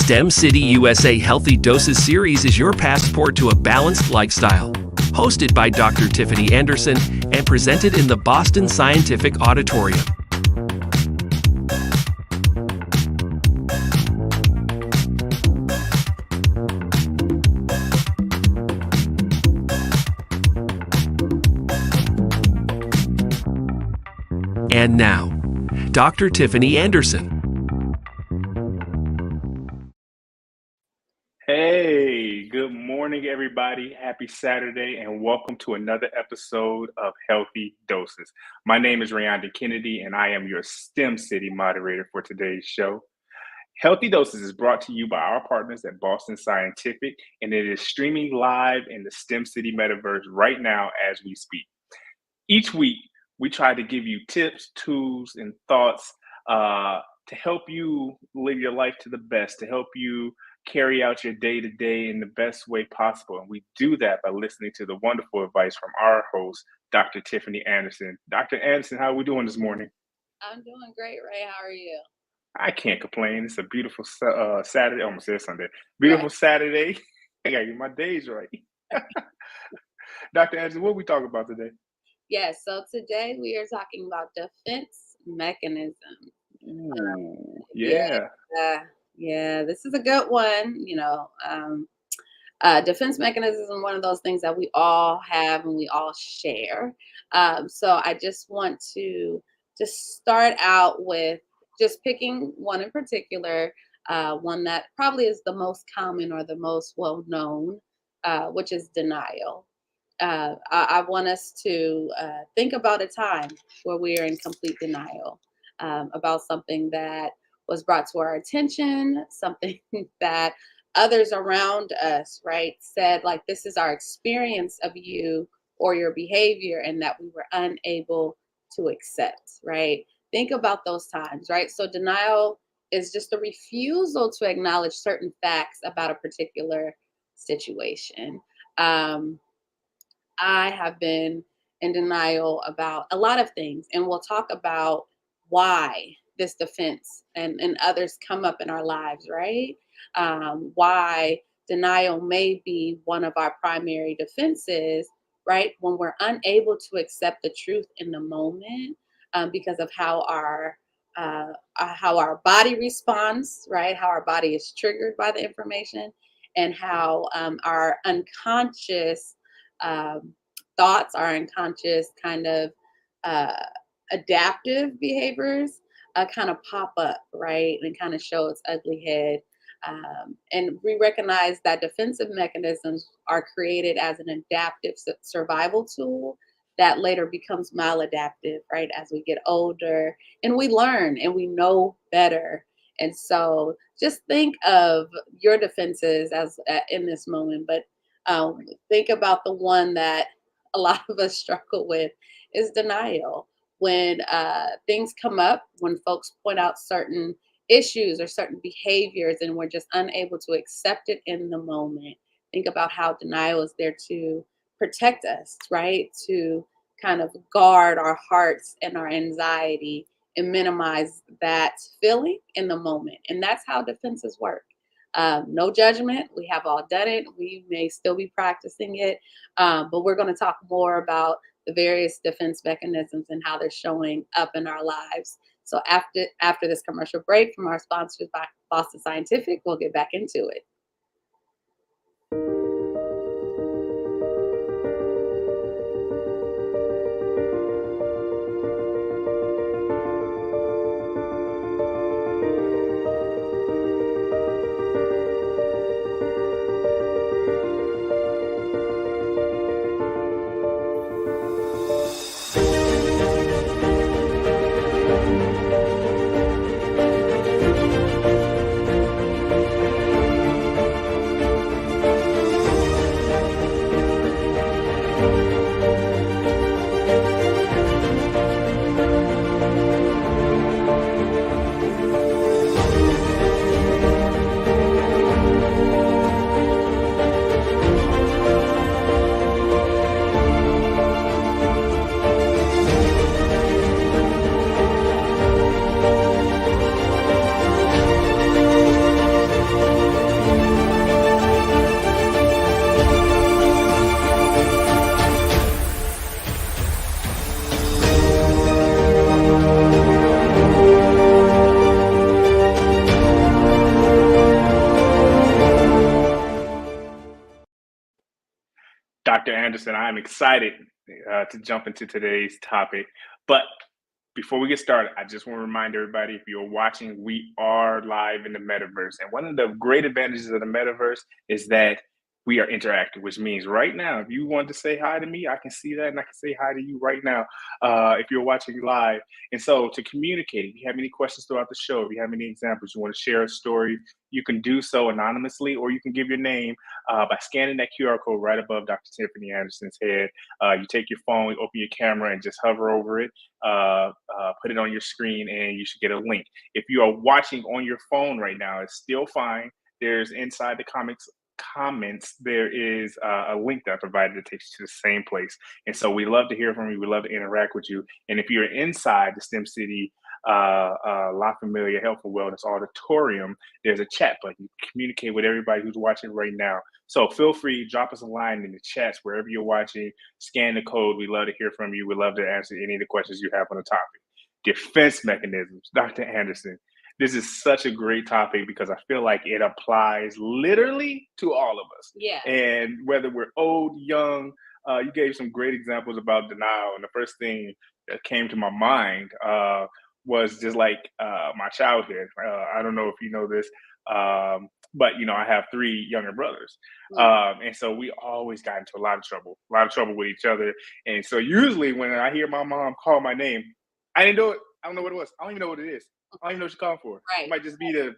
STEM City USA Healthy Doses series is your passport to a balanced lifestyle. Hosted by Dr. Tiffany Anderson and presented in the Boston Scientific Auditorium. And now, Dr. Tiffany Anderson. Hey, good morning, everybody. Happy Saturday, and welcome to another episode of Healthy Doses. My name is Rayondon Kennedy, and I am your STEM City moderator for today's show. Healthy Doses is brought to you by our partners at Boston Scientific, and it is streaming live in the STEM City metaverse right now as we speak. Each week, we try to give you tips, tools, and thoughts to help you live your life to the best, to help you carry out your day-to-day in the best way possible. And we do that by listening to the wonderful advice from our host, Dr. Tiffany Anderson. Dr. Anderson, how are we doing this morning? I'm doing great, Ray. How are you? I can't complain. It's a beautiful Saturday. I almost said Sunday. Beautiful right. Saturday. I gotta get my days right. Dr. Anderson, what are we talking about today? Yes, so today we are talking about defense mechanisms. Yeah, this is a good one. Defense mechanisms is one of those things that we all have and we all share. So I just want to just start out with just picking one in particular, one that probably is the most common or the most well-known, which is denial. I want us to think about a time where we are in complete denial about something that was brought to our attention, something that others around us, right, said like, this is our experience of you or your behavior, and that we were unable to accept, right? Think about those times, right? So denial is just a refusal to acknowledge certain facts about a particular situation. I have been in denial about a lot of things, and we'll talk about why this defense and others come up in our lives, right? Why denial may be one of our primary defenses, right? When we're unable to accept the truth in the moment because of how our body responds, right? How our body is triggered by the information, and how our unconscious thoughts, our unconscious kind of adaptive behaviors kind of pop up, right? And kind of show its ugly head. And we recognize that defensive mechanisms are created as an adaptive survival tool that later becomes maladaptive, right? As we get older and we learn and we know better. And so just think of your defenses as in this moment, but think about the one that a lot of us struggle with is denial. When things come up, when folks point out certain issues or certain behaviors and we're just unable to accept it in the moment, think about how denial is there to protect us, right? To kind of guard our hearts and our anxiety and minimize that feeling in the moment. And that's how defenses work. No judgment. We have all done it. We may still be practicing it, but we're going to talk more about the various defense mechanisms and how they're showing up in our lives. So after this commercial break from our sponsors by Boston Scientific, we'll get back into it. Anderson. I'm excited to jump into today's topic. But before we get started, I just want to remind everybody, if you're watching, we are live in the metaverse. And one of the great advantages of the metaverse is that we are interactive, which means right now, if you want to say hi to me, I can see that and I can say hi to you right now if you're watching live. And so to communicate, if you have any questions throughout the show, if you have any examples, you want to share a story, you can do so anonymously, or you can give your name by scanning that QR code right above Dr. Tiffany Anderson's head. You take your phone, open your camera, and just hover over it, put it on your screen, and you should get a link. If you are watching on your phone right now, it's still fine. There's inside the comments, there is a link that I provided that takes you to the same place. And so we love to hear from you. We love to interact with you. And if you're inside the STEM City La Familia Health and Wellness Auditorium, there's a chat button. You can communicate with everybody who's watching right now. So feel free, drop us a line in the chats wherever you're watching. Scan the code. We love to hear from you. We love to answer any of the questions you have on the topic. Defense mechanisms, Dr. Anderson. This is such a great topic because I feel like it applies literally to all of us. Yeah. And whether we're old, young, you gave some great examples about denial. And the first thing that came to my mind was just like my childhood. I don't know if you know this, but I have 3 younger brothers. And so we always got into a lot of trouble with each other. And so usually when I hear my mom call my name, I didn't do it. I don't know what it was. I don't even know what it is. I don't even know what she's calling for. Right. It might just be to,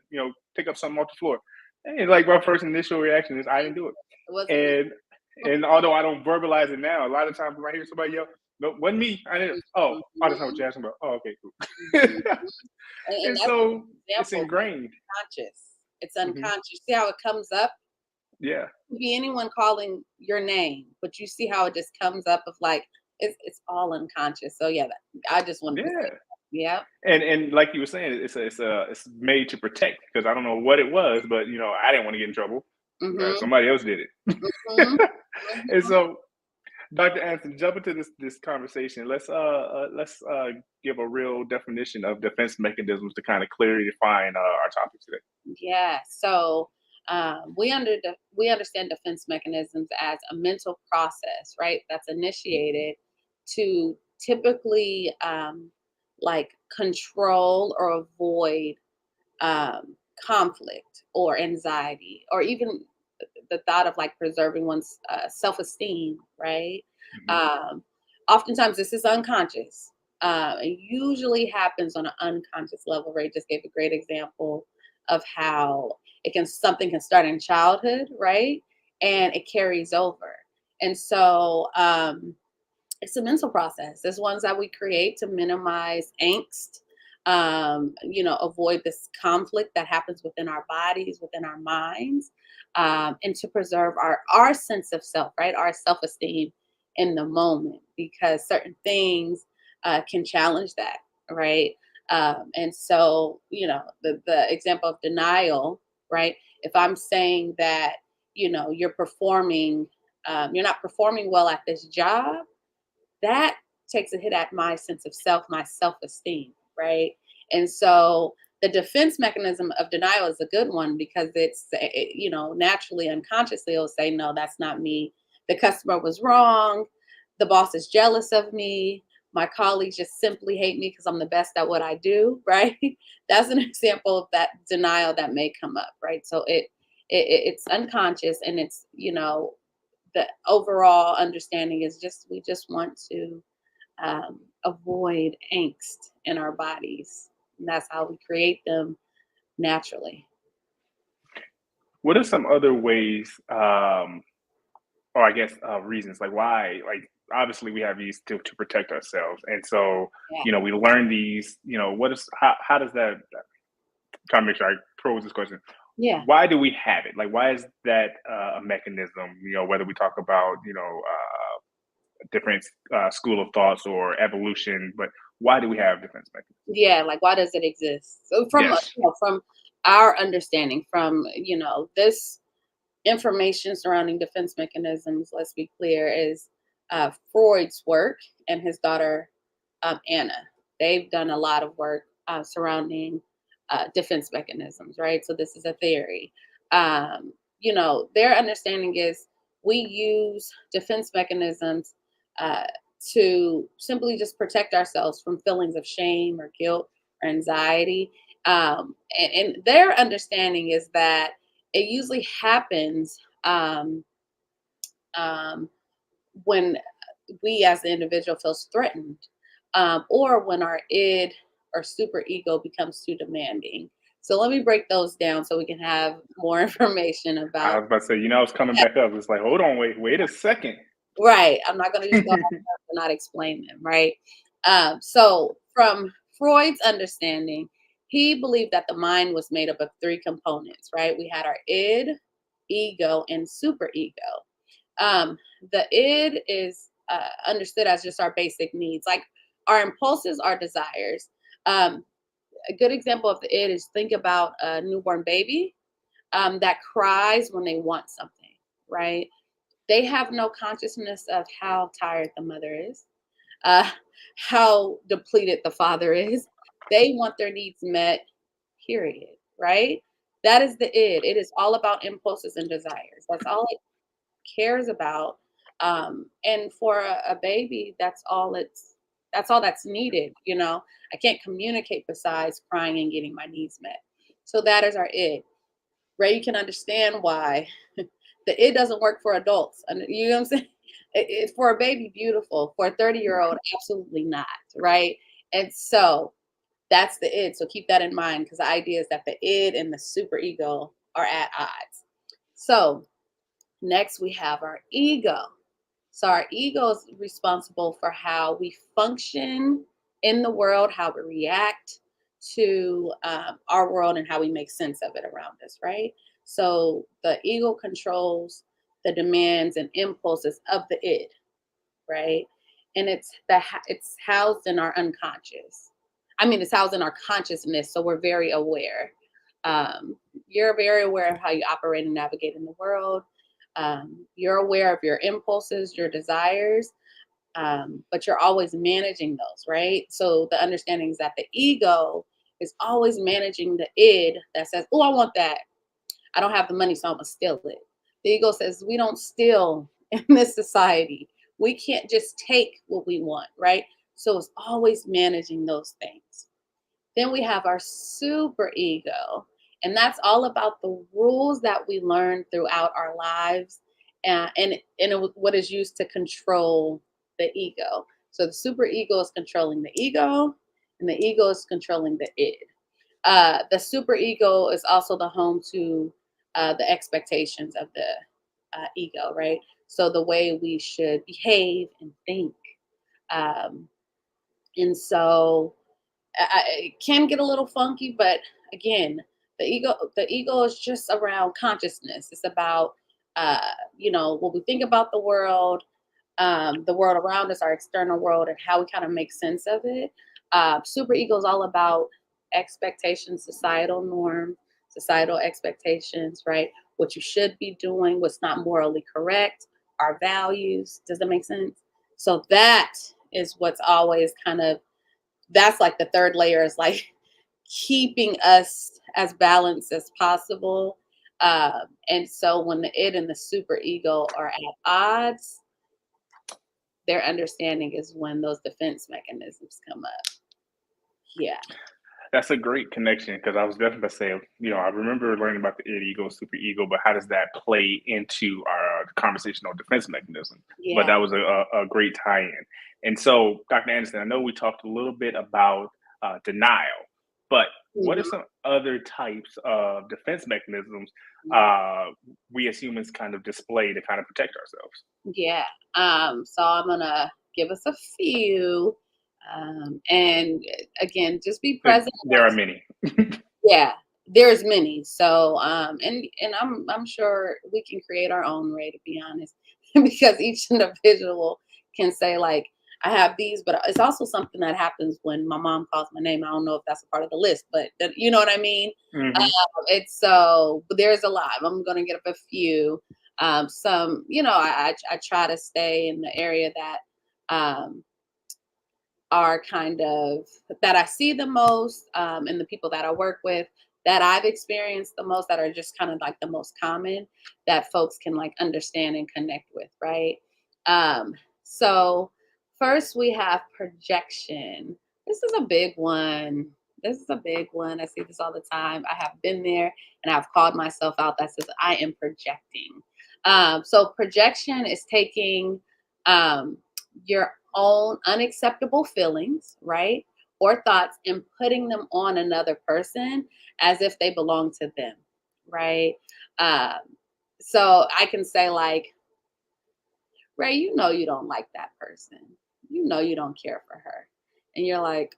pick up something off the floor. And like my first initial reaction is I didn't do it. And although I don't verbalize it now, a lot of times when I hear somebody yell, no, wasn't me. I didn't. Oh, that's not what you're asking about. Oh, okay, cool. And so it's ingrained. It's unconscious. See how it comes up? Yeah. It could be anyone calling your name, but you see how it just comes up of like, it's all unconscious. So yeah, I just want to say that. Yeah. And like you were saying, it's made to protect, because I don't know what it was, but I didn't want to get in trouble. Somebody else did it. And so, Dr. Anderson, jump into this conversation. Let's give a real definition of defense mechanisms to kind of clearly define our topic today. Yeah. So we understand defense mechanisms as a mental process, right? That's initiated to typically like control or avoid conflict or anxiety, or even the thought of like preserving one's self-esteem, right? Oftentimes this is unconscious. It usually happens on an unconscious level. Ray just gave a great example of how something can start in childhood, right? And it carries over. And so it's a mental process. It's ones that we create to minimize angst, avoid this conflict that happens within our bodies, within our minds, and to preserve our sense of self, right? Our self-esteem in the moment, because certain things can challenge that, right? And so, the example of denial, right? If I'm saying that, you're not performing well at this job, that takes a hit at my sense of self, my self-esteem, right? And so the defense mechanism of denial is a good one, because it's, naturally, unconsciously, it'll say, no, that's not me. The customer was wrong. The boss is jealous of me. My colleagues just simply hate me because I'm the best at what I do, right? That's an example of that denial that may come up, right? So it's unconscious, and it's, the overall understanding is we just want to avoid angst in our bodies. And that's how we create them naturally. What are some other ways, or I guess reasons, like why, like obviously we have these to protect ourselves. And so, we learn these, how does that, trying to make sure I pose this question. Yeah. Why do we have it? Like, why is that a mechanism, whether we talk about, different school of thoughts or evolution, but why do we have defense mechanisms? Yeah, like why does it exist? So from from our understanding, from this information surrounding defense mechanisms, let's be clear, is Freud's work and his daughter Anna. They've done a lot of work surrounding defense mechanisms, right? So this is a theory. Their understanding is we use defense mechanisms uh, to simply just protect ourselves from feelings of shame or guilt or anxiety. And their understanding is that it usually happens um, when we as the individual feels threatened, or when our id or super ego becomes too demanding. So let me break those down so we can have more information I about. was about to say, I was coming back up. It's like, hold on, wait a second. Right. I'm not going to just go off and not explain them. Right. So from Freud's understanding, he believed that the mind was made up of three components. Right. We had our id, ego, and super ego. Um, the id is understood as just our basic needs, like our impulses, our desires. Um, a good example of the id is, think about a newborn baby that cries when they want something, right? They have no consciousness of how tired the mother is, uh, how depleted the father is. They want their needs met, period, right? That is the id. It is all about impulses and desires. That's all it cares about. And for a baby, that's all that's needed. I can't communicate besides crying and getting my needs met. So that is our id. Ray, you can understand why the it doesn't work for adults. And you know what I'm saying? It's for a baby, beautiful. For a 30-year-old, absolutely not, right? And so that's the id. So keep that in mind, because the idea is that the id and the super ego are at odds. So next we have our ego. So our ego is responsible for how we function in the world, how we react to our world, and how we make sense of it around us, right? So the ego controls the demands and impulses of the id, right? And it's housed in our unconscious. I mean, it's housed in our consciousness, so we're very aware. Um, you're very aware of how you operate and navigate in the world. You're aware of your impulses, your desires, but you're always managing those, right? So the understanding is that the ego is always managing the id that says, "Oh, I want that. I don't have the money, so I'm gonna steal it." The ego says, "We don't steal in this society. We can't just take what we want," right? So it's always managing those things. Then we have our super ego, and that's all about the rules that we learn throughout our lives, what is used to control the ego. So the super ego is controlling the ego, and the ego is controlling the id. The super ego is also the home to the expectations of the ego, right? So the way we should behave and think. Um, and so it can get a little funky, but again, the ego is just around consciousness. It's about what we think about the world around us, our external world, and how we kind of make sense of it. Super ego is all about expectations, societal norms, societal expectations, right? What you should be doing, what's not morally correct, our values. Does that make sense? So that is what's always that's like the third layer, is like keeping us as balanced as possible. And so when the id and the super ego are at odds, their understanding is when those defense mechanisms come up. Yeah. That's a great connection, because I was definitely going to say, I remember learning about the id, ego, super ego, but how does that play into our conversation on defense mechanism? But Yeah. that was a great tie-in. And so, Dr. Anderson, I know we talked a little bit about denial, but what are Mhm. some other types of defense mechanisms we as humans kind of display to kind of protect ourselves? Yeah. So I'm gonna give us a few. And again, just be present. There are many. Yeah, there's many. So and I'm sure we can create our own, Ray, to be honest, because each individual can say, like, I have these, but it's also something that happens when my mom calls my name. I don't know if that's a part of the list, but you know what I mean. Hmm. It's so, but there's a lot. I'm gonna get up a few. Some, I try to stay in the area that um are kind of that I see the most, and the people that I work with. that I've experienced the most, that are just kind of like the most common, that folks can like understand and connect with, right? So first we have projection. This is a big one. This is a big one. I see this all the time. I have been there and I've called myself out. That says I am projecting. So projection is taking your own unacceptable feelings, right? Or thoughts, and putting them on another person as if they belong to them, right? Um, so I can say like, Ray, you know you don't like that person. You know you don't care for her. And you're like,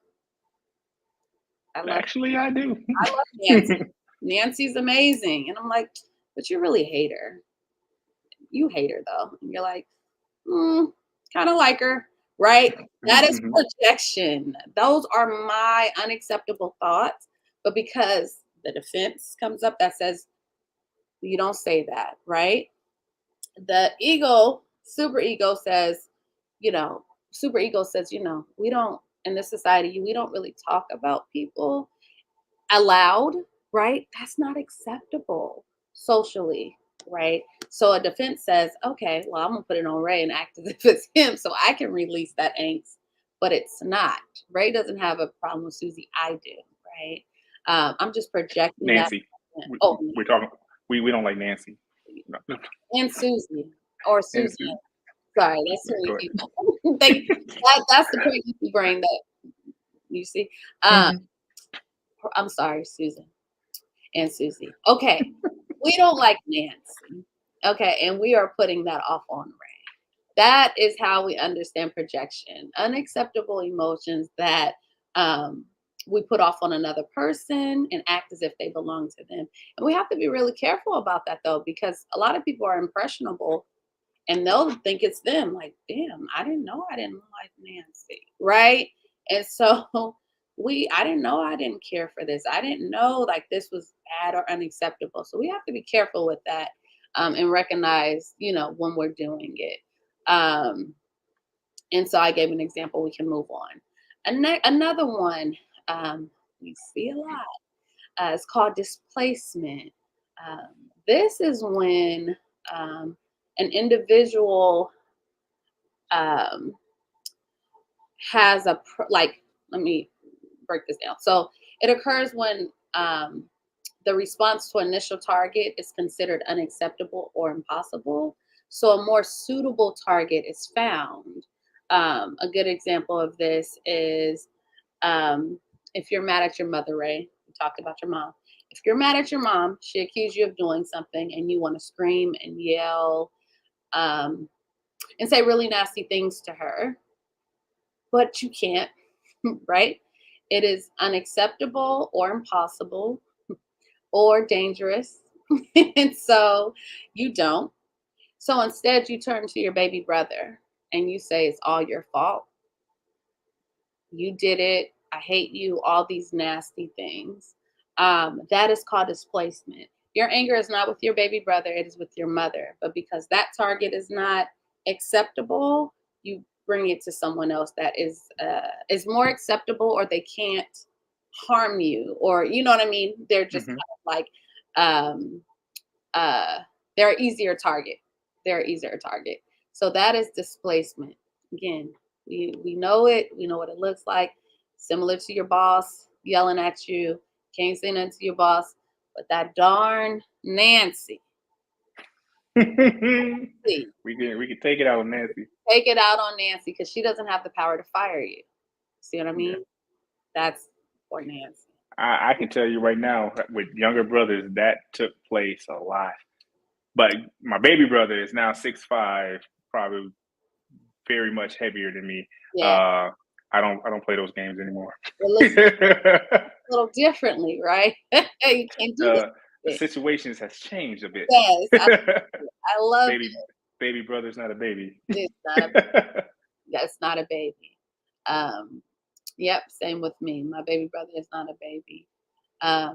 Actually, I do. I love Nancy. Nancy's amazing. And I'm like, but you really hate her. You hate her though. And you're like, kind of like her, right? That is projection. Those are my unacceptable thoughts. But because the defense comes up that says, you don't say that, right? The ego, super ego says, we don't, in this society, we don't really talk about people aloud, right? That's not acceptable socially, right? So a defense says, okay, well, I'm gonna put it on Ray and act as if it's him so I can release that angst, but it's not. Ray doesn't have a problem with Susie, I do, right? I'm just projecting Nancy. that. We're talking. We don't like Nancy. No. And Susie, or And Susan. Susie. Sorry, that's too Go many ahead. people. That's the pregnancy brain that you see. I'm sorry, Susan and Susie. Okay, we don't like Nancy. Okay, and we are putting that off on Ray. That is how we understand projection. Unacceptable emotions that we put off on another person and act as if they belong to them. And we have to be really careful about that though, because a lot of people are impressionable and they'll think it's them. Like, damn, I didn't know I didn't like Nancy, right? And so I didn't know I didn't care for this. I didn't know like this was bad or unacceptable. So we have to be careful with that, and recognize, when we're doing it. And so I gave an example. We can move on. Another one, we see a lot. It's called displacement. This is when an individual has let me break this down. So it occurs when the response to initial target is considered unacceptable or impossible. So a more suitable target is found. A good example of this is if you're mad at your mother, Ray, we talked about your mom. If you're mad at your mom, she accused you of doing something and you want to scream and yell and say really nasty things to her, but you can't, right? It is unacceptable or impossible or dangerous. And so you don't. So instead, you turn to your baby brother and you say, it's all your fault. You did it. I hate you. All these nasty things. That is called displacement. Your anger is not with your baby brother, it is with your mother. But because that target is not acceptable, you bring it to someone else that is more acceptable, or they can't harm you, or you know what I mean? They're just kind of like they're an easier target. They're an easier target. So that is displacement. Again, we know it. We know what it looks like. Similar to your boss yelling at you. Can't say nothing to your boss, but that darn Nancy. We can take it out on Nancy. Take it out on Nancy because she doesn't have the power to fire you. See what I mean? Yeah. That's for Nancy. I can tell you right now, with younger brothers, that took place a lot. But my baby brother is now 6'5", probably very much heavier than me. Yeah. I don't play those games anymore. A little differently, right? You can't do that. The situations has changed a bit. Yes, I love baby brother's not a baby. It's not a baby. That's not a baby. Yep, same with me. My baby brother is not a baby.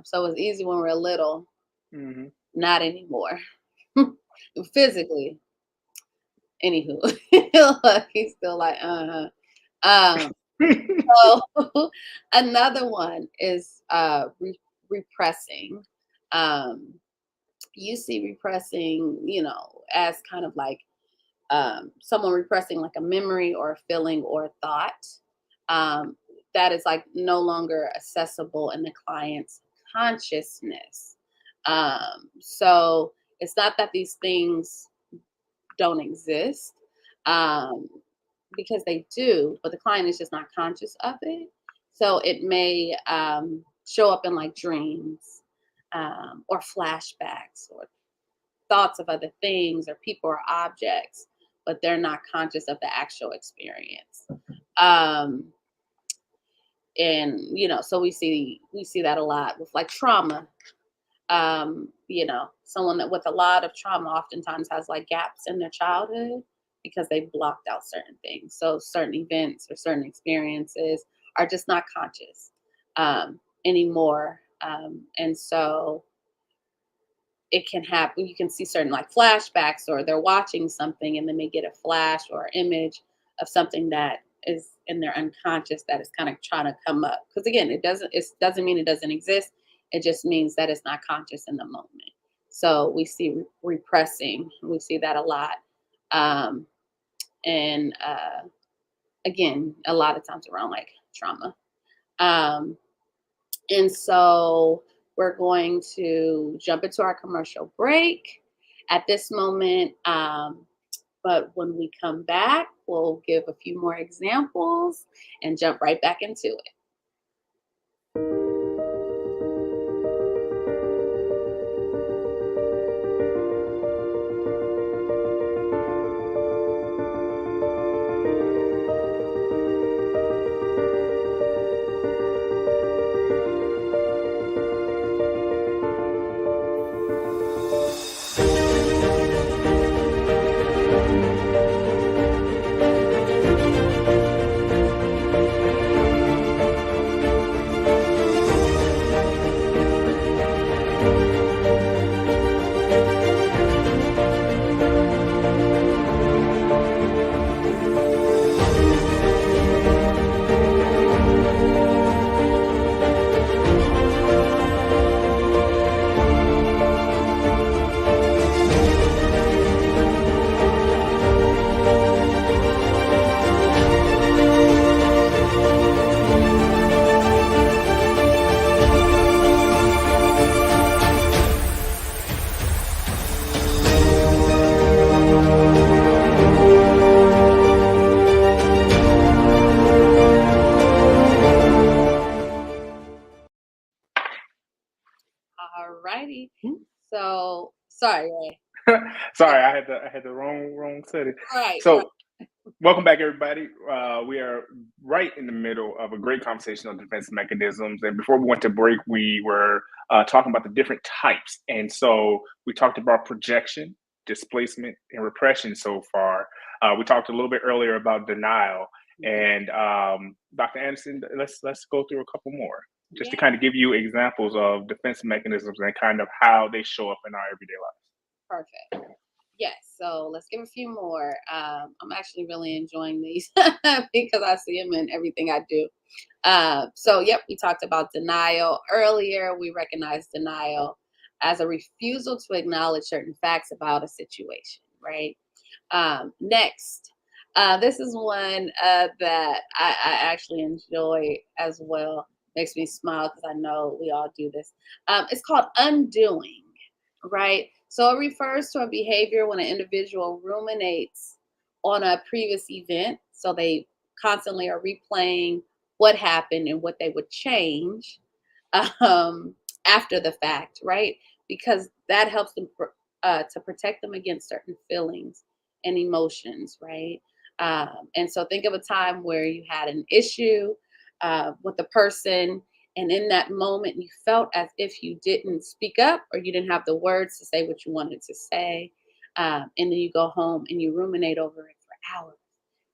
So it was easy when we were little. Mm-hmm. Not anymore. Physically. Anywho, he's still like, So another one is repressing. You see repressing, as kind of like someone repressing like a memory or a feeling or a thought that is like no longer accessible in the client's consciousness. So it's not that these things don't exist, um, because they do, but the client is just not conscious of it. So it may show up in like dreams, or flashbacks, or thoughts of other things or people or objects, but they're not conscious of the actual experience. Um, and so we see that a lot with like trauma. Someone that with a lot of trauma oftentimes has like gaps in their childhood because they blocked out certain things. So certain events or certain experiences are just not conscious anymore. And so it can happen. You can see certain like flashbacks, or they're watching something and then they get a flash or image of something that is in their unconscious that is kind of trying to come up. Because again, it doesn't mean it doesn't exist. It just means that it's not conscious in the moment. So we see repressing. We see that a lot. And again, a lot of times around like trauma. And so we're going to jump into our commercial break at this moment. But when we come back, we'll give a few more examples and jump right back into it. All righty. So sorry, Ray. Sorry, I had the wrong setting. Right. So, welcome back, everybody. We are right in the middle of a great conversation on defense mechanisms. And before we went to break, we were talking about the different types. And so we talked about projection, displacement, and repression so far. We talked a little bit earlier about denial. And Dr. Anderson, let's go through a couple more, just to kind of give you examples of defense mechanisms and kind of how they show up in our everyday lives. Perfect. Yes. So let's give a few more. I'm actually really enjoying these because I see them in everything I do. We talked about denial earlier. We recognize denial as a refusal to acknowledge certain facts about a situation, right? Next, this is one that I actually enjoy as well. Makes me smile because I know we all do this. It's called undoing, right? So it refers to a behavior when an individual ruminates on a previous event. So they constantly are replaying what happened and what they would change after the fact, right? Because that helps them to protect them against certain feelings and emotions, right? And so think of a time where you had an issue with a person, and in that moment you felt as if you didn't speak up or you didn't have the words to say what you wanted to say. And then you go home and you ruminate over it for hours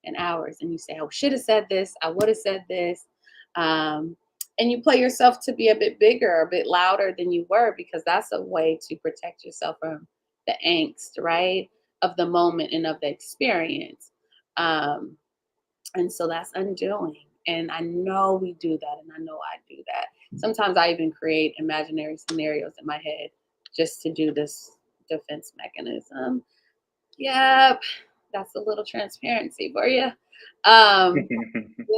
and hours, and you say, "I should have said this. I would have said this." And you play yourself to be a bit bigger, or a bit louder than you were, because that's a way to protect yourself from the angst, right, of the moment and of the experience. And so that's undoing. And I know we do that, and I know I do that. Sometimes I even create imaginary scenarios in my head just to do this defense mechanism. Yep, that's a little transparency for you. Um,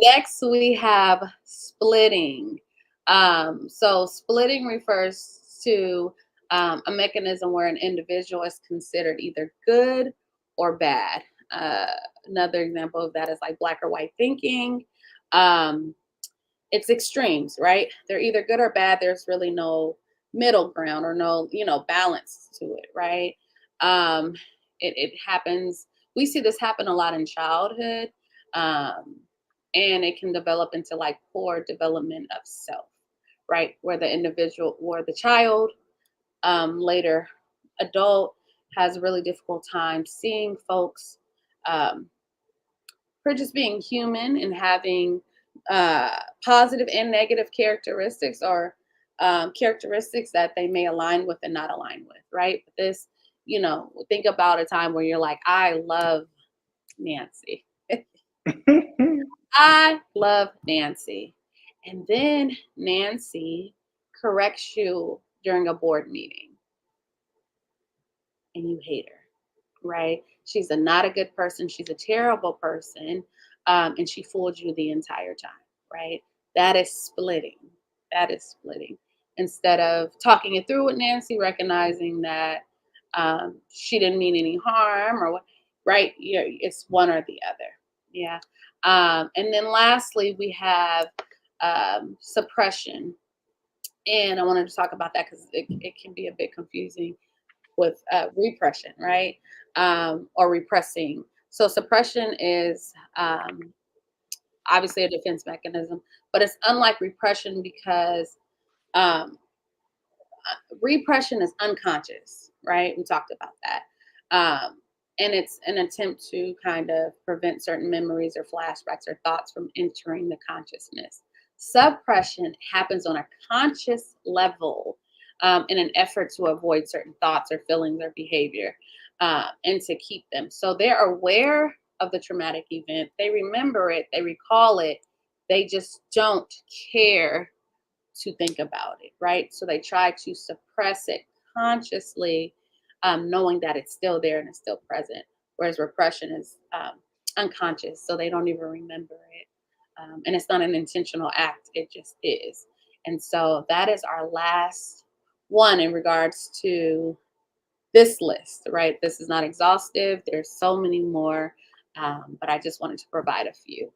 Next, we have splitting. So splitting refers to a mechanism where an individual is considered either good or bad. Uh, Another example of that is like black or white thinking. Um, it's extremes, right? They're either good or bad. There's really no middle ground or no, balance to it, right? Um, it happens. We see this happen a lot in childhood, um, and it can develop into like poor development of self, right? Where the individual or the child, later adult, has a really difficult time seeing folks, um, for just being human and having positive and negative characteristics, or characteristics that they may align with and not align with, right? But this, think about a time where you're like, I love Nancy. I love Nancy. And then Nancy corrects you during a board meeting and you hate her, right? She's not a good person. She's a terrible person. And she fooled you the entire time, right? That is splitting. That is splitting. Instead of talking it through with Nancy, recognizing that she didn't mean any harm, or what, right? Yeah, it's one or the other. Yeah. And then lastly, we have suppression. And I wanted to talk about that because it can be a bit confusing with repression, right? Or repressing. So suppression is obviously a defense mechanism, but it's unlike repression because um, repression is unconscious, right? We talked about that. And it's an attempt to kind of prevent certain memories or flashbacks or thoughts from entering the consciousness. Suppression happens on a conscious level, in an effort to avoid certain thoughts or feelings or behavior, and to keep them. So they're aware of the traumatic event, they remember it, they recall it, they just don't care to think about it, right? So they try to suppress it consciously, knowing that it's still there and it's still present. Whereas repression is unconscious, so they don't even remember it. And it's not an intentional act, it just is. And so that is our last one in regards to this list, right? This is not exhaustive, there's so many more, but I just wanted to provide a few.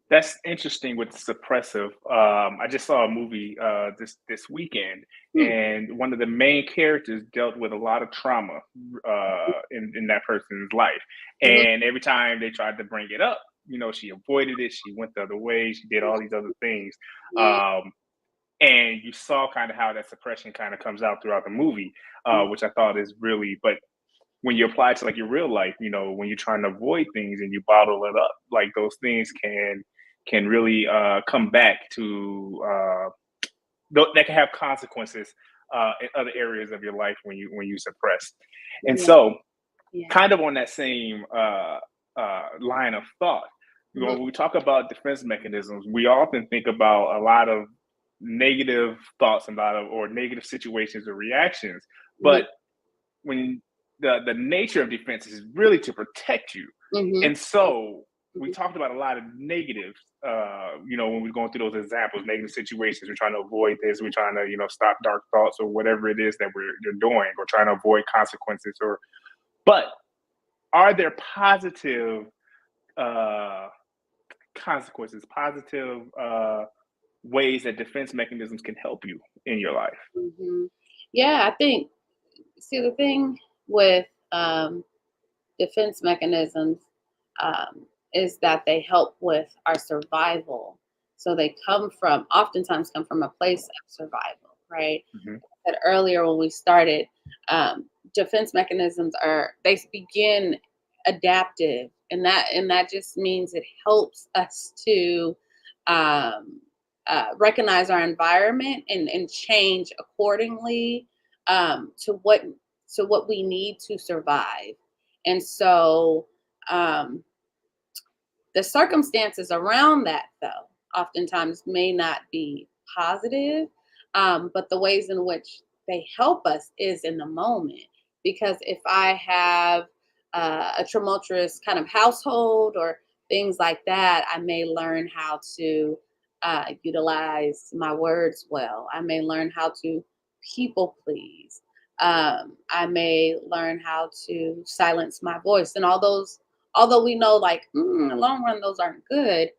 That's interesting with suppressive. I just saw a movie this weekend, Hmm. and one of the main characters dealt with a lot of trauma in that person's life. Mhm. And every time they tried to bring it up, she avoided it. She went the other way. She did all these other things. Yeah. Um, and you saw kind of how that suppression kind of comes out throughout the movie, Mhm. which I thought is really. But when you apply it to like your real life, when you're trying to avoid things and you bottle it up, like those things can really come back to that can have consequences in other areas of your life when you suppress. And Yeah. so, Yeah. kind of on that same line of thought, Mhm. when we talk about defense mechanisms, we often think about a lot of negative thoughts and a lot of or negative situations or reactions, Mhm. but when the nature of defense is really to protect you. Mhm. And so we Mhm. talked about a lot of negatives, when we're going through those examples, negative situations, we're trying to avoid this, we're trying to, stop dark thoughts or whatever it is that you're doing, or trying to avoid consequences, but are there positive uh, consequences, positive ways that defense mechanisms can help you in your life? Mhm. Yeah, I think, see, the thing with defense mechanisms, is that they help with our survival. So they oftentimes come from a place of survival, right? Hmm. I said earlier when we started, defense mechanisms they begin adaptive, and that just means it helps us to um, recognize our environment and change accordingly, to what we need to survive. And so um, the circumstances around that, though, oftentimes may not be positive, but the ways in which they help us is in the moment. Because if I have a tumultuous kind of household or things like that, I may learn how to utilize my words well. I may learn how to people please. I may learn how to silence my voice. And all those, although we know like in the long run, those aren't good,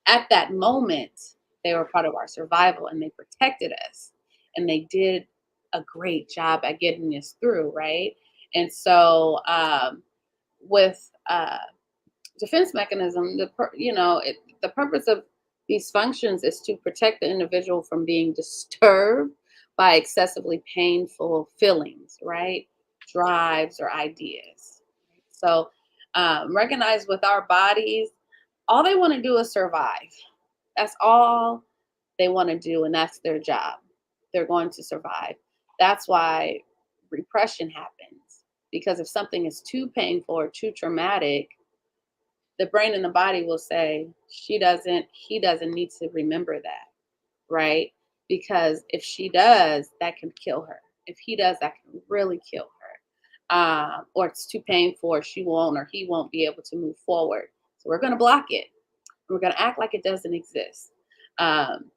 at that moment, they were part of our survival and they protected us and they did a great job at getting us through, right? And so with defense mechanism, the purpose of these functions is to protect the individual from being disturbed by excessively painful feelings, right? Drives or ideas. So recognize with our bodies, all they want to do is survive. That's all they want to do, and that's their job. They're going to survive. That's why repression happens. Because if something is too painful or too traumatic, the brain and the body will say, he doesn't need to remember that, right? Because if she does, that can kill her. If he does, that can really kill her. Or it's too painful, or she won't, or he won't be able to move forward. So we're going to block it. We're going to act like it doesn't exist. And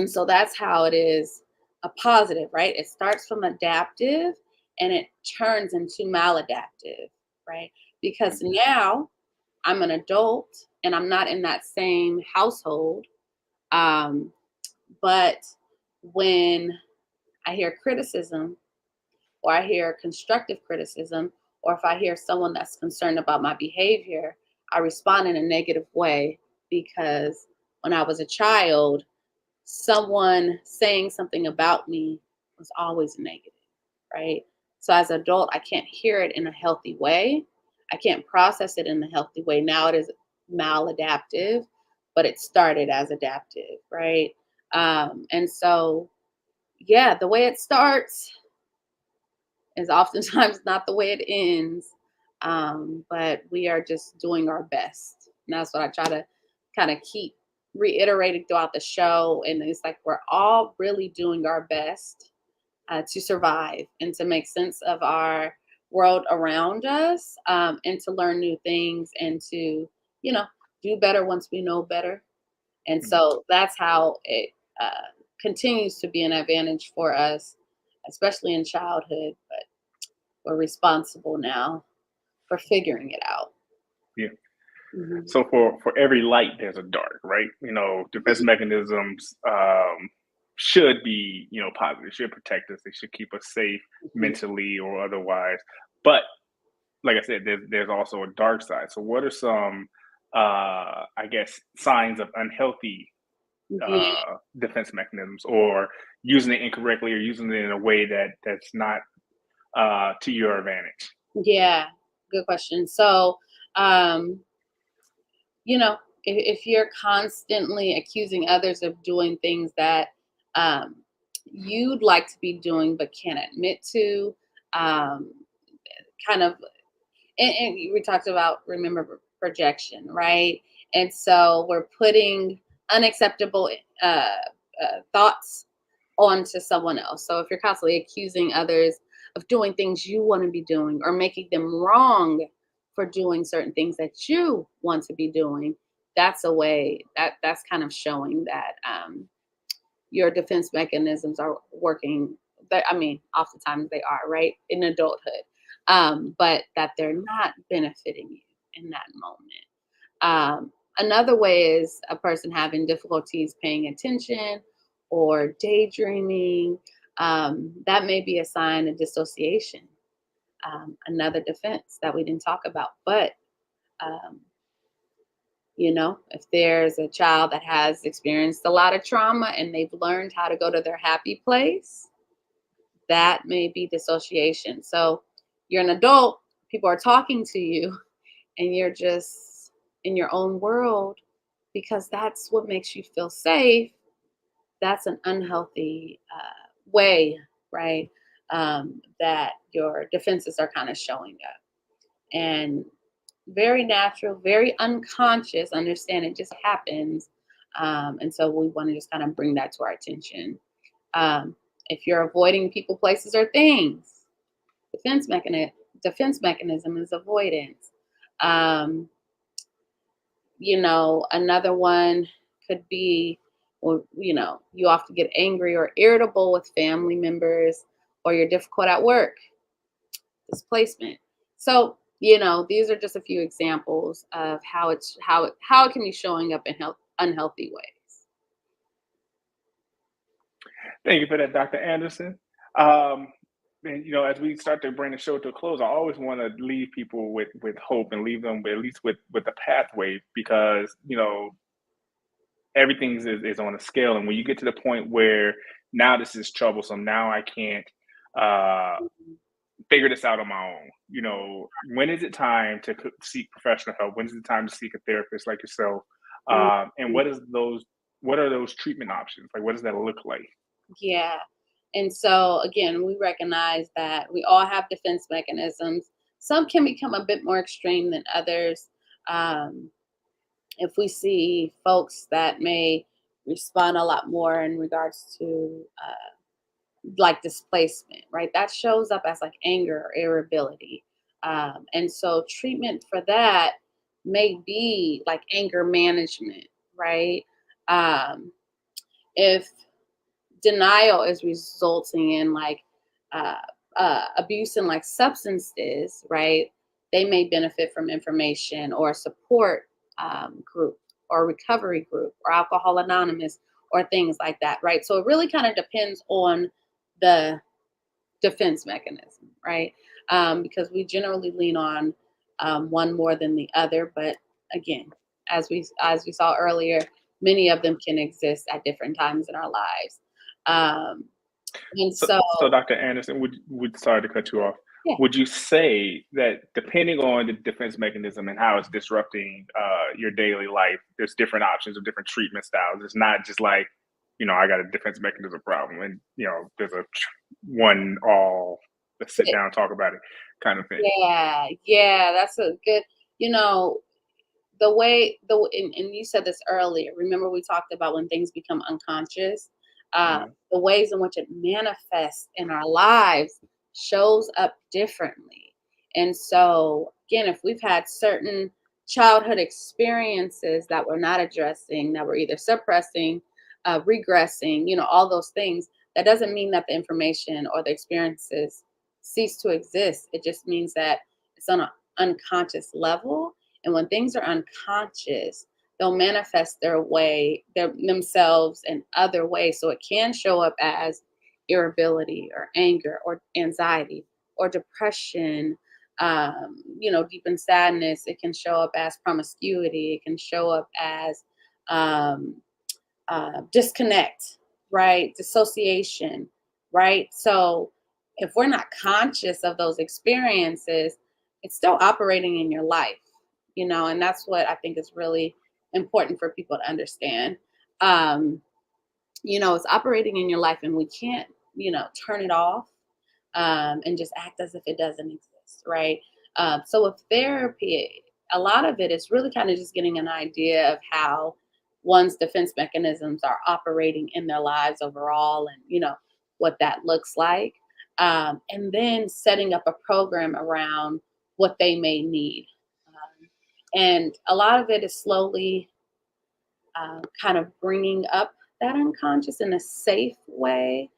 so that's how it is a positive, right? It starts from adaptive and it turns into maladaptive, right? Because now I'm an adult and I'm not in that same household. But when I hear criticism or I hear constructive criticism, or if I hear someone that's concerned about my behavior, I respond in a negative way because when I was a child, someone saying something about me was always negative, right? So as an adult, I can't hear it in a healthy way. I can't process it in a healthy way. Now it is maladaptive, but it started as adaptive, right? And so, yeah, the way it starts is oftentimes not the way it ends, but we are just doing our best. And that's what I try to kind of keep reiterating throughout the show. And it's like we're all really doing our best to survive and to make sense of our world around us, and to learn new things and to, do better once we know better. And so that's how it continues to be an advantage for us, especially in childhood. But we're responsible now for figuring it out. Yeah. Mhm. So for every light, there's a dark, right? Defense mechanisms should be, positive, should protect us. They should keep us safe mentally or otherwise. But like I said, there's also a dark side. So what are some, I guess, signs of unhealthy Yeah. defense mechanisms, or using it incorrectly, or using it in a way that's not to your advantage? Yeah, good question. So, um, if you're constantly accusing others of doing things that um, you'd like to be doing but can't admit to, um, kind of, and we talked about, remember, projection, right? And so we're putting unacceptable thoughts onto someone else. So if you're constantly accusing others of doing things you want to be doing or making them wrong for doing certain things that you want to be doing, that's a way that's kind of showing that your defense mechanisms are working. I mean, oftentimes they are, right, in adulthood, but that they're not benefiting you in that moment. Another way is a person having difficulties paying attention or daydreaming. That may be a sign of dissociation. Another defense that we didn't talk about. But, um, if there's a child that has experienced a lot of trauma and they've learned how to go to their happy place, that may be dissociation. So you're an adult, people are talking to you, and you're just in your own world because that's what makes you feel safe. That's an unhealthy way, right? That your defenses are kind of showing up. And very natural, very unconscious, understand it just happens. And so we want to just kind of bring that to our attention. If you're avoiding people, places, or things, defense mechanism is avoidance. Another one could be, well, you often get angry or irritable with family members, or you're difficult at work, displacement. So, these are just a few examples of how it can be showing up in unhealthy ways. Thank you for that, Dr. Anderson. And as we start to bring the show to a close, I always want to leave people with hope and leave them at least with a pathway, because everything is on a scale, and when you get to the point where now this is troublesome, now I can't figure this out on my own. When is it time to seek professional help? When is it time to seek a therapist like yourself? And what are those treatment options? Like, what does that look like? Yeah. And so, again, we recognize that we all have defense mechanisms. Some can become a bit more extreme than others. If we see folks that may respond a lot more in regards to like displacement, right? That shows up as like anger or irritability. And so treatment for that may be like anger management, right? If denial is resulting in like abuse and like substances, right? They may benefit from information or support group or recovery group or Alcohol Anonymous or things like that, right? So it really kind of depends on the defense mechanism, right? Because we generally lean on one more than the other, but again, as we saw earlier, many of them can exist at different times in our lives. And so, Dr. Anderson, sorry to cut you off. yeah. Would you say that depending on the defense mechanism and how it's disrupting your daily life, there's different options of different treatment styles? It's not just like, I got a defense mechanism problem, and there's a let's sit down and talk about it kind of thing. Yeah, that's a good, the way and you said this earlier. Remember, we talked about when things become unconscious, the ways in which it manifests in our lives shows up differently. And so, again, if we've had certain childhood experiences that we're not addressing, that we're either suppressing, regressing, all those things, that doesn't mean that the information or the experiences cease to exist. It just means that it's on an unconscious level. And when things are unconscious, they'll manifest themselves in other ways. So it can show up as irritability or anger or anxiety or depression, deep in sadness. It can show up as promiscuity. It can show up as disconnect, right? Dissociation, right? So if we're not conscious of those experiences, it's still operating in your life, and that's what I think is really important for people to understand. It's operating in your life, and we can't, turn it off and just act as if it doesn't exist, right? So with therapy, a lot of it is really kind of just getting an idea of how one's defense mechanisms are operating in their lives overall, and what that looks like, and then setting up a program around what they may need. And a lot of it is slowly kind of bringing up that unconscious in a safe way,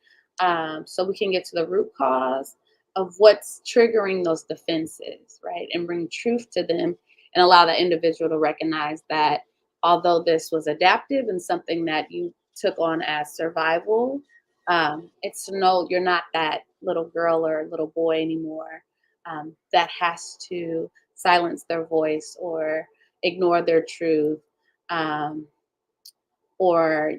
so we can get to the root cause of what's triggering those defenses, right? And bring truth to them and allow the individual to recognize that although this was adaptive and something that you took on as survival, it's to know you're not that little girl or little boy anymore that has to silence their voice or ignore their truth, or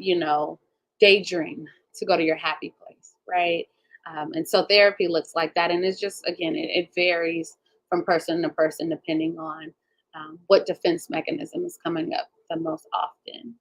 daydream to go to your happy place, right? And so therapy looks like that, and it's just, again, it varies from person to person depending on what defense mechanism is coming up the most often.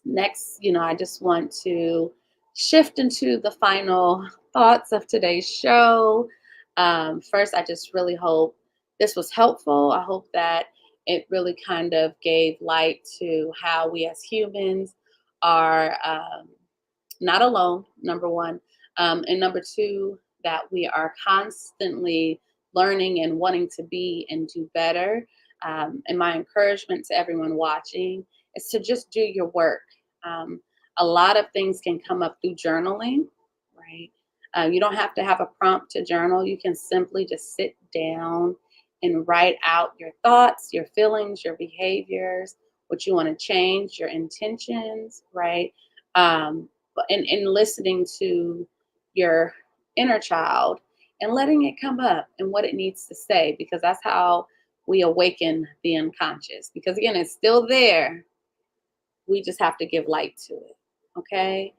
Next, I just want to shift into the final thoughts of today's show. First, I just really hope this was helpful. I hope that It really kind of gave light to how we as humans are not alone, number one. And number two, that we are constantly learning and wanting to be and do better. And my encouragement to everyone watching is to just do your work. A lot of things can come up through journaling, right? You don't have to have a prompt to journal. You can simply just sit down and write out your thoughts, your feelings, your behaviors, what you want to change, your intentions, right? And listening to your inner child and letting it come up and what it needs to say, because that's how we awaken the unconscious. Because again, it's still there. We just have to give light to it. Okay.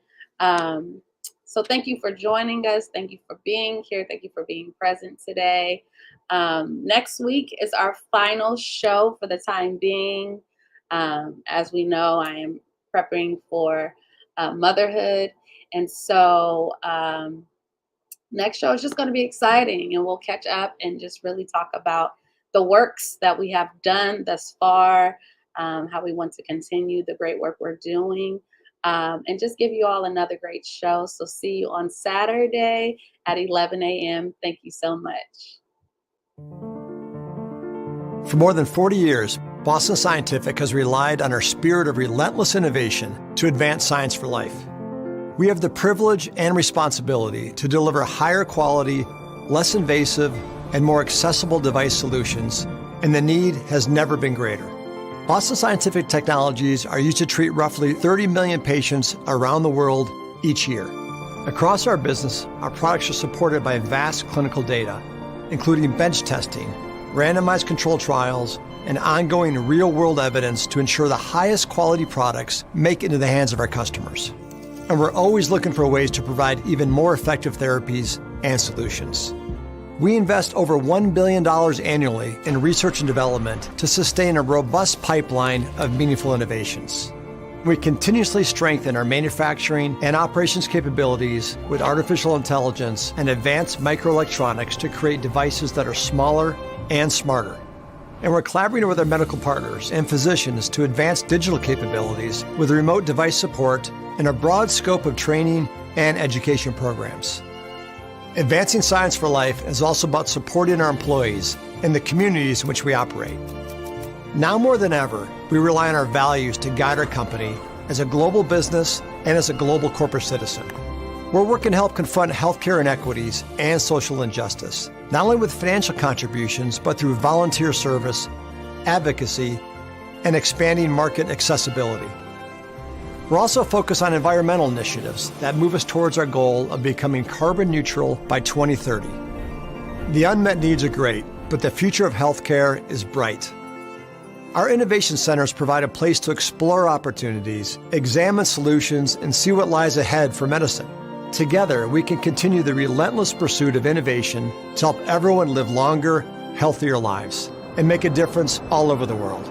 So thank you for joining us. Thank you for being here. Thank you for being present today. Next week is our final show for the time being. As we know, I am prepping for motherhood. And so next show is just going to be exciting, and we'll catch up and just really talk about the works that we have done thus far, how we want to continue the great work we're doing, and just give you all another great show. So see you on Saturday at 11 a.m. Thank you so much. For more than 40 years, Boston Scientific has relied on our spirit of relentless innovation to advance science for life. We have the privilege and responsibility to deliver higher quality, less invasive, and more accessible device solutions, and the need has never been greater. Boston Scientific technologies are used to treat roughly 30 million patients around the world each year. Across our business, our products are supported by vast clinical data, including bench testing, randomized control trials, and ongoing real-world evidence to ensure the highest quality products make it into the hands of our customers. And we're always looking for ways to provide even more effective therapies and solutions. We invest over $1 billion annually in research and development to sustain a robust pipeline of meaningful innovations. We continuously strengthen our manufacturing and operations capabilities with artificial intelligence and advanced microelectronics to create devices that are smaller and smarter. And we're collaborating with our medical partners and physicians to advance digital capabilities with remote device support and a broad scope of training and education programs. Advancing science for life is also about supporting our employees and the communities in which we operate. Now more than ever, we rely on our values to guide our company as a global business and as a global corporate citizen. We're working to help confront healthcare inequities and social injustice, not only with financial contributions, but through volunteer service, advocacy, and expanding market accessibility. We're also focused on environmental initiatives that move us towards our goal of becoming carbon neutral by 2030. The unmet needs are great, but the future of healthcare is bright. Our innovation centers provide a place to explore opportunities, examine solutions, and see what lies ahead for medicine. Together, we can continue the relentless pursuit of innovation to help everyone live longer, healthier lives and make a difference all over the world.